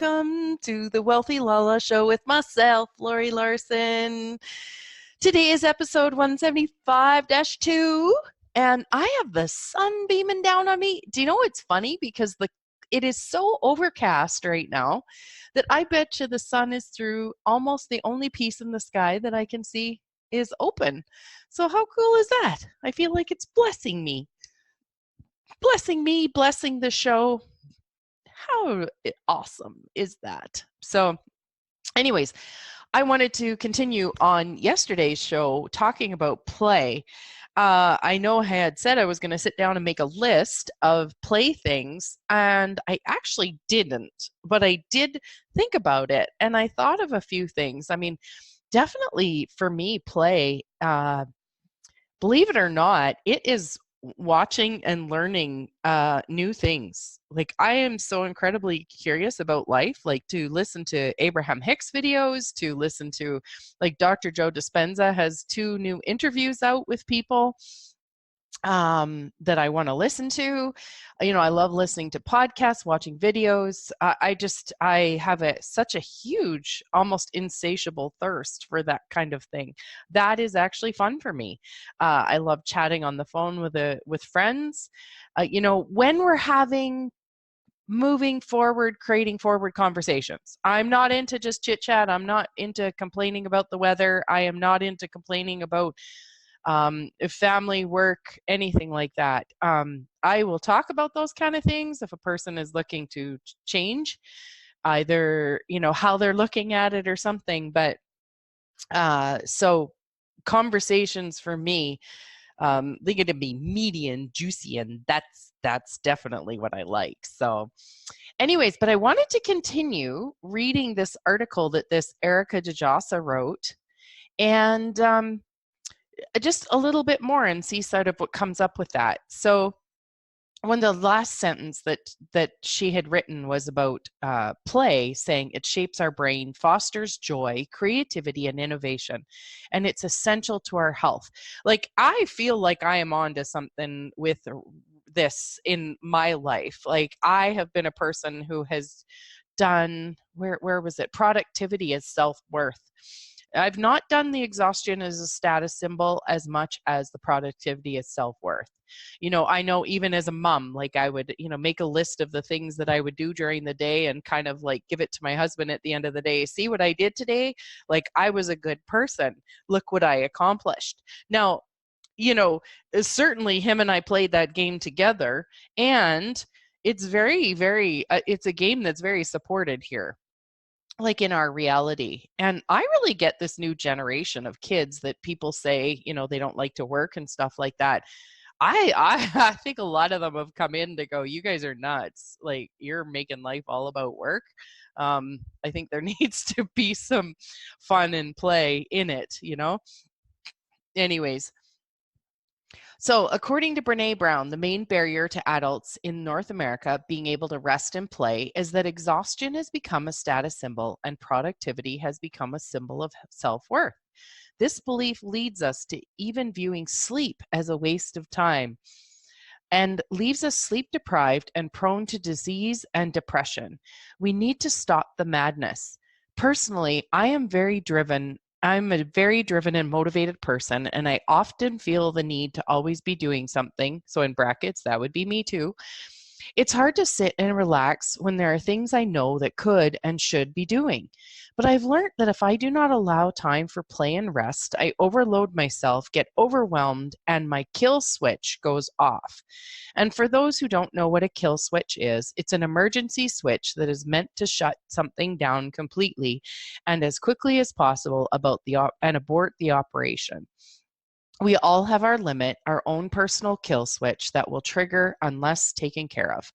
welcome to the Wealthy LaLa Show with myself, Laurie Laursen. Today is episode 175-2, and I have the sun beaming down on me. Do you know what's funny? Because it is so overcast right now that I bet you the sun is through almost the only piece in the sky that I can see is open. So how cool is that? I feel like it's blessing me, blessing the show. How awesome is that? So anyways, I wanted to continue on yesterday's show talking about play. I know I had said I was going to sit down and make a list of playthings, and I actually didn't, but I did think about it, and I thought of a few things. I mean, definitely for me, play, believe it or not, it is watching and learning new things. Like, I am so incredibly curious about life, like to listen to Abraham Hicks videos, to listen to, like, Dr. Joe Dispenza has 2 new interviews out with people that I want to listen to. You know, I love listening to podcasts, watching videos. I have such a huge, almost insatiable thirst for that kind of thing. That is actually fun for me. I love chatting on the phone with friends. You know, when we're having moving forward, creating forward conversations. I'm not into just chit chat. I'm not into complaining about the weather. I am not into complaining about if family, work, anything like that. I will talk about those kind of things if a person is looking to change either, you know, how they're looking at it or something. But so conversations for me, they're going to be meaty and juicy, and that's definitely what I like. So anyways, but I wanted to continue reading this article that this Erica Djossa wrote, and just a little bit more and see sort of what comes up with that. So when the last sentence that she had written was about play, saying it shapes our brain, fosters joy, creativity, and innovation, and it's essential to our health. Like, I feel like I am onto something with this in my life. Like, I have been a person who has done, where was it? Productivity as self-worth. I've not done the exhaustion as a status symbol as much as the productivity as self-worth. You know, I know even as a mom, like, I would, you know, make a list of the things that I would do during the day and kind of like give it to my husband at the end of the day. See what I did today? Like, I was a good person. Look what I accomplished. Now, you know, certainly him and I played that game together, and it's it's a game that's very supported here, like in our reality. And I really get this new generation of kids that people say, you know, they don't like to work and stuff like that. I think a lot of them have come in to go, you guys are nuts. Like, you're making life all about work. I think there needs to be some fun and play in it, you know? Anyways, so according to Brene Brown, the main barrier to adults in North America being able to rest and play is that exhaustion has become a status symbol and productivity has become a symbol of self-worth. This belief leads us to even viewing sleep as a waste of time and leaves us sleep deprived and prone to disease and depression. We need to stop the madness. Personally, I'm a very driven and motivated person, and I often feel the need to always be doing something. So in brackets, that would be me too. It's hard to sit and relax when there are things I know that could and should be doing. But I've learned that if I do not allow time for play and rest, I overload myself, get overwhelmed, and my kill switch goes off. And for those who don't know what a kill switch is, it's an emergency switch that is meant to shut something down completely and as quickly as possible and abort the operation. We all have our limit, our own personal kill switch that will trigger unless taken care of.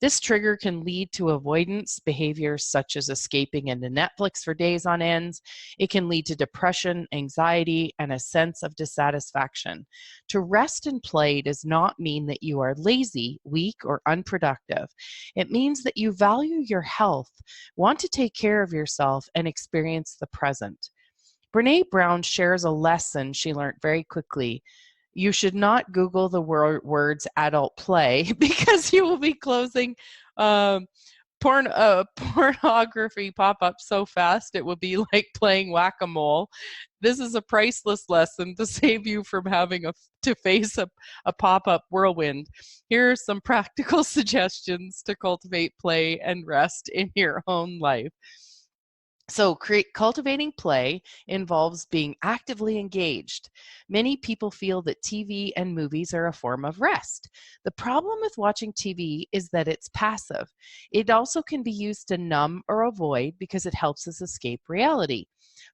This trigger can lead to avoidance behaviors such as escaping into Netflix for days on ends. It can lead to depression, anxiety, and a sense of dissatisfaction. To rest and play does not mean that you are lazy, weak, or unproductive. It means that you value your health, want to take care of yourself, and experience the present. Brene Brown shares a lesson she learned very quickly. You should not Google the words adult play because you will be closing pornography pop up so fast it would be like playing whack-a-mole. This is a priceless lesson to save you from having to face a pop-up whirlwind. Here are some practical suggestions to cultivate play and rest in your own life. So cultivating play involves being actively engaged. Many people feel that TV and movies are a form of rest. The problem with watching TV is that it's passive. It also can be used to numb or avoid because it helps us escape reality.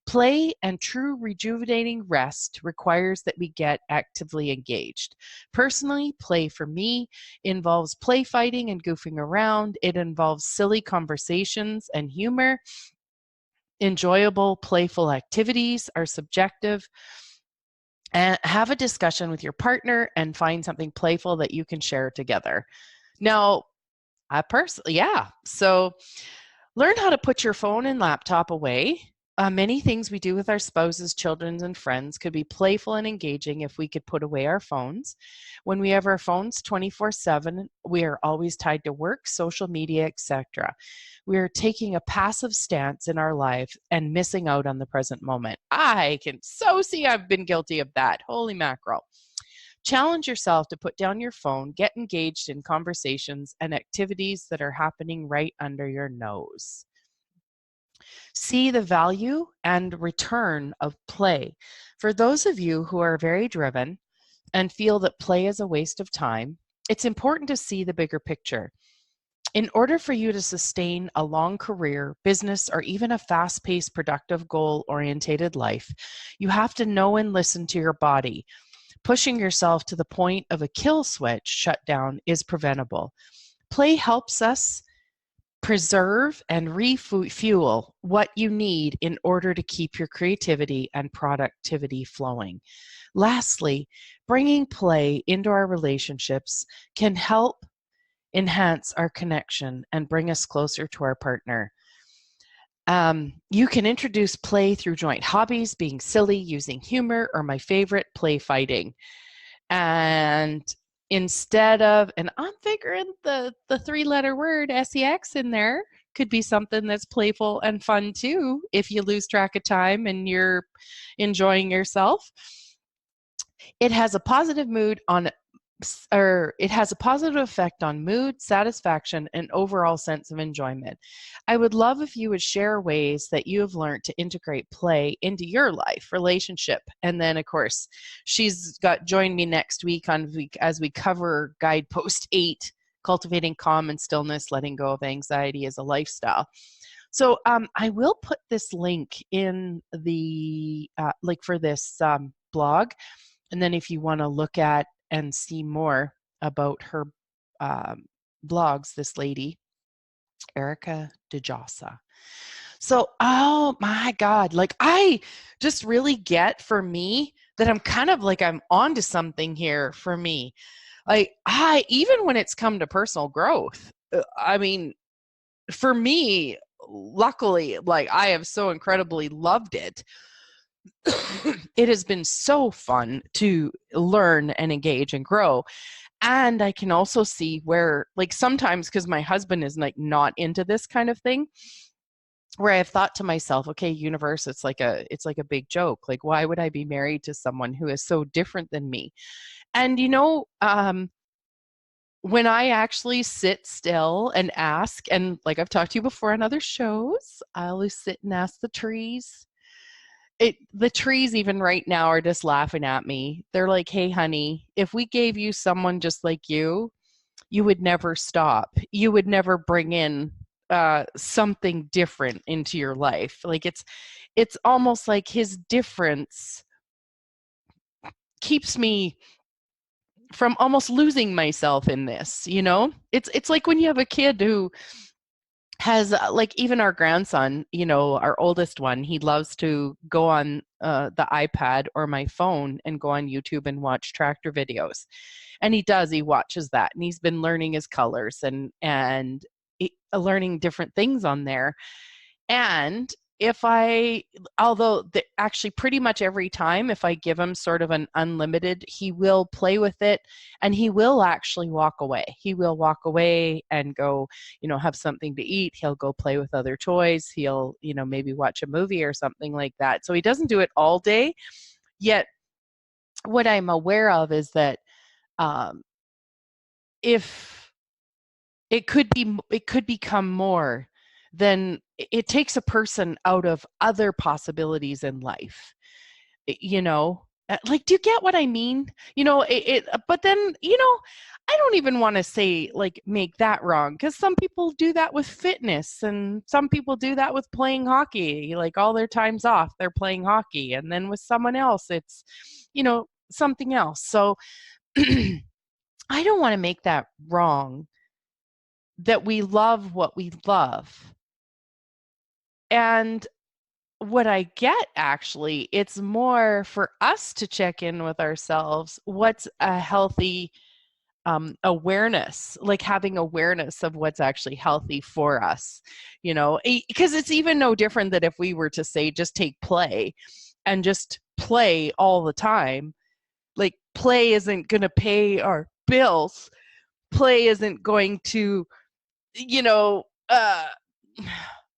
Play and true rejuvenating rest requires that we get actively engaged. Personally, play for me involves play fighting and goofing around. It involves silly conversations and humor. Enjoyable, playful activities are subjective. And have a discussion with your partner and find something playful that you can share together. Now, so learn how to put your phone and laptop away. Many things we do with our spouses, children, and friends could be playful and engaging if we could put away our phones. When we have our phones 24/7, we are always tied to work, social media, etc. We are taking a passive stance in our life and missing out on the present moment. I can so see I've been guilty of that. Holy mackerel. Challenge yourself to put down your phone, get engaged in conversations and activities that are happening right under your nose. See the value and return of play. For those of you who are very driven and feel that play is a waste of time, it's important to see the bigger picture. In order for you to sustain a long career, business, or even a fast-paced, productive, goal-oriented life, you have to know and listen to your body. Pushing yourself to the point of a kill switch shutdown is preventable. Play helps us preserve and refuel what you need in order to keep your creativity and productivity flowing. Lastly, bringing play into our relationships can help enhance our connection and bring us closer to our partner. You can introduce play through joint hobbies, being silly, using humor, or my favorite, play fighting. And instead of, and I'm figuring the three-letter word sex in there could be something that's playful and fun too if you lose track of time and you're enjoying yourself. It has a positive effect on mood, satisfaction, and overall sense of enjoyment. I would love if you would share ways that you have learned to integrate play into your life, relationship. And then, of course, join me next week as we cover guidepost 8, cultivating calm and stillness, letting go of anxiety as a lifestyle. So I will put this link in the for this blog. And then if you want to look at and see more about her blogs, this lady, Erica Djossa. So, oh my God, I just really get for me that I'm kind of I'm onto something here for me. Even when it's come to personal growth, I mean, for me, luckily, I have so incredibly loved it. It has been so fun to learn and engage and grow. And I can also see where, sometimes, because my husband is not into this kind of thing, where I've thought to myself, okay, universe, it's like a big joke. Why would I be married to someone who is so different than me? And when I actually sit still and ask, and I've talked to you before on other shows, I always sit and ask the trees. The trees even right now are just laughing at me. They're like, hey, honey, if we gave you someone just like you would never stop. You would never bring in something different into your life. It's almost like his difference keeps me from almost losing myself in this, It's like when you have a kid who has even our grandson, our oldest one, he loves to go on the iPad or my phone and go on YouTube and watch tractor videos. And he watches that, and he's been learning his colors and learning different things on there. And although actually pretty much every time, if I give him sort of an unlimited, he will play with it and he will actually walk away. He will walk away and go, have something to eat. He'll go play with other toys. He'll, maybe watch a movie or something like that. So he doesn't do it all day. Yet what I'm aware of is that if it could become more, then it takes a person out of other possibilities in life. Like, do you get what I mean? But then, I don't even want to say like make that wrong, because some people do that with fitness and some people do that with playing hockey. Like all their time's off, they're playing hockey, and then with someone else, it's, something else. So I don't want to make that wrong, that we love what we love. And what I get, actually, it's more for us to check in with ourselves. What's a healthy awareness, like having awareness of what's actually healthy for us, because it's even no different that if we were to say, just take play and just play all the time. Like, play isn't going to pay our bills. Play isn't going to,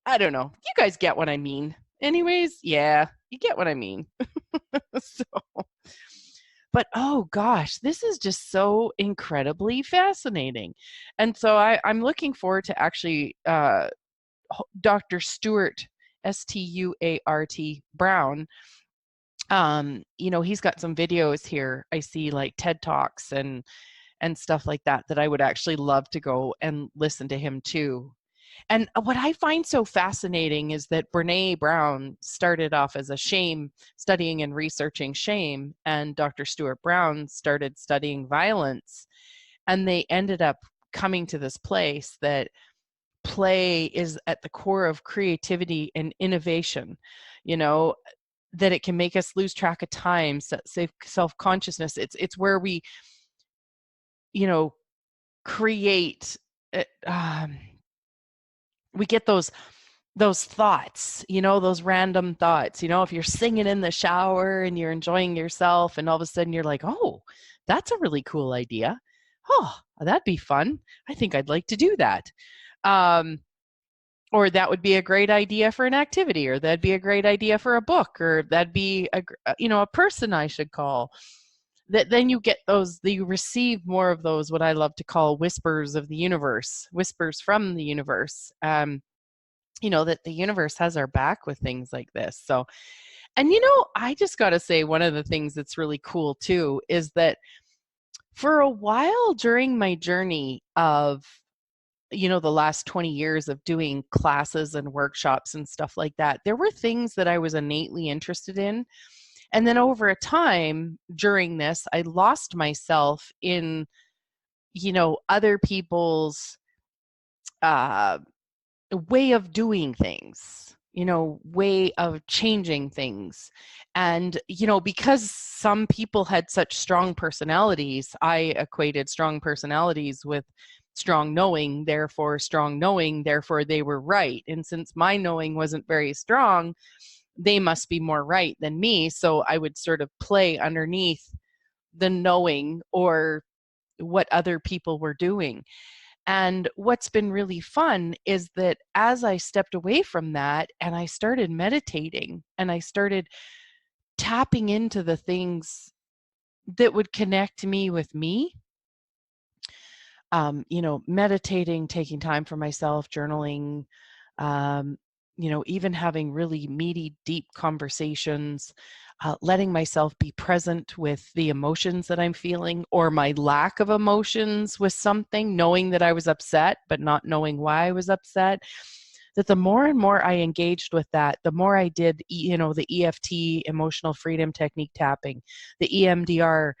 I don't know. You guys get what I mean. Anyways, yeah, you get what I mean. So, but oh gosh, this is just so incredibly fascinating. And so I'm looking forward to actually Dr. Stuart, Stuart Brown. He's got some videos here. I see like TED Talks and stuff like that I would actually love to go and listen to him too. And what I find so fascinating is that Brene Brown started off as a shame, studying and researching shame, and Dr. Stuart Brown started studying violence. And they ended up coming to this place that play is at the core of creativity and innovation, that it can make us lose track of time, self-consciousness. It's where we, create, we get those thoughts, those random thoughts, if you're singing in the shower and you're enjoying yourself and all of a sudden you're like, oh, that's a really cool idea. Oh, that'd be fun. I think I'd like to do that. Or that would be a great idea for an activity, or that'd be a great idea for a book, or that'd be a person I should call. That then you get you receive more of those, what I love to call whispers of the universe, whispers from the universe. That the universe has our back with things like this. So, and I just got to say, one of the things that's really cool too is that for a while during my journey of, the last 20 years of doing classes and workshops and stuff like that, there were things that I was innately interested in. And then over a time during this, I lost myself in, other people's way of doing things, way of changing things. And, because some people had such strong personalities, I equated strong personalities with strong knowing, therefore they were right. And since my knowing wasn't very strong, they must be more right than me. So I would sort of play underneath the knowing or what other people were doing. And what's been really fun is that as I stepped away from that and I started meditating and I started tapping into the things that would connect me with me, meditating, taking time for myself, journaling, even having really meaty, deep conversations, letting myself be present with the emotions that I'm feeling or my lack of emotions with something, knowing that I was upset, but not knowing why I was upset. That the more and more I engaged with that, the more I did, the EFT, emotional freedom technique tapping, the EMDR,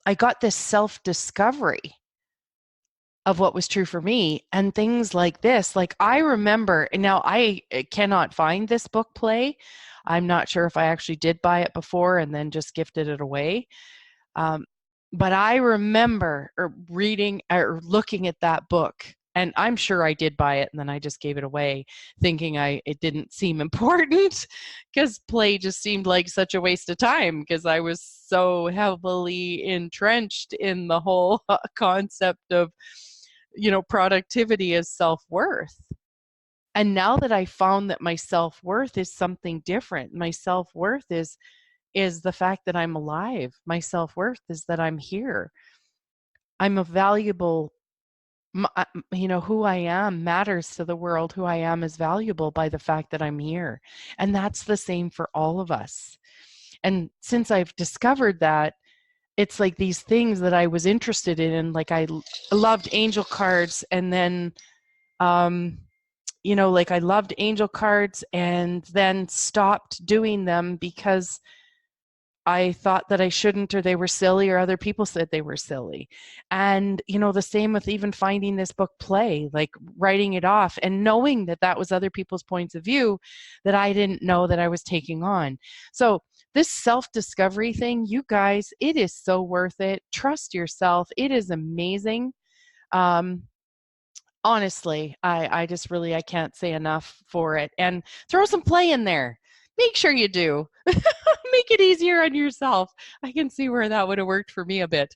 I got this self-discovery of what was true for me, and things like this. Like, I remember, and now I cannot find this book Play. I'm not sure if I actually did buy it before and then just gifted it away. But I remember reading or looking at that book And I'm sure I did buy it, and then I just gave it away thinking it didn't seem important, because play just seemed like such a waste of time, because I was so heavily entrenched in the whole concept of, productivity as self-worth. And now that I found that my self-worth is something different, my self-worth is the fact that I'm alive. My self-worth is that I'm here. I'm a valuable, who I am matters to the world. Who I am is valuable by the fact that I'm here. And that's the same for all of us. And since I've discovered that, it's like these things that I was interested in, like I loved angel cards, and then, like I loved angel cards and then stopped doing them because I thought that I shouldn't, or they were silly, or other people said they were silly. And, the same with even finding this book Play, like writing it off and knowing that that was other people's points of view that I didn't know that I was taking on. So this self-discovery thing, you guys, it is so worth it. Trust yourself. It is amazing. Honestly, I just really, I can't say enough for it. And throw some play in there. Make sure you do. Make it easier on yourself. I can see where that would have worked for me a bit.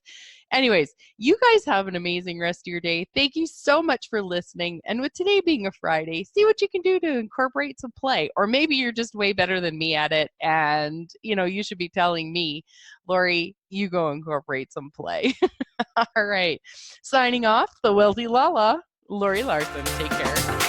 Anyways, you guys have an amazing rest of your day. Thank you so much for listening. And with today being a Friday, see what you can do to incorporate some play. Or maybe you're just way better than me at it, and you should be telling me, Laurie, you go incorporate some play. All right. Signing off, the wealthy LaLa, Laurie Laursen. Take care.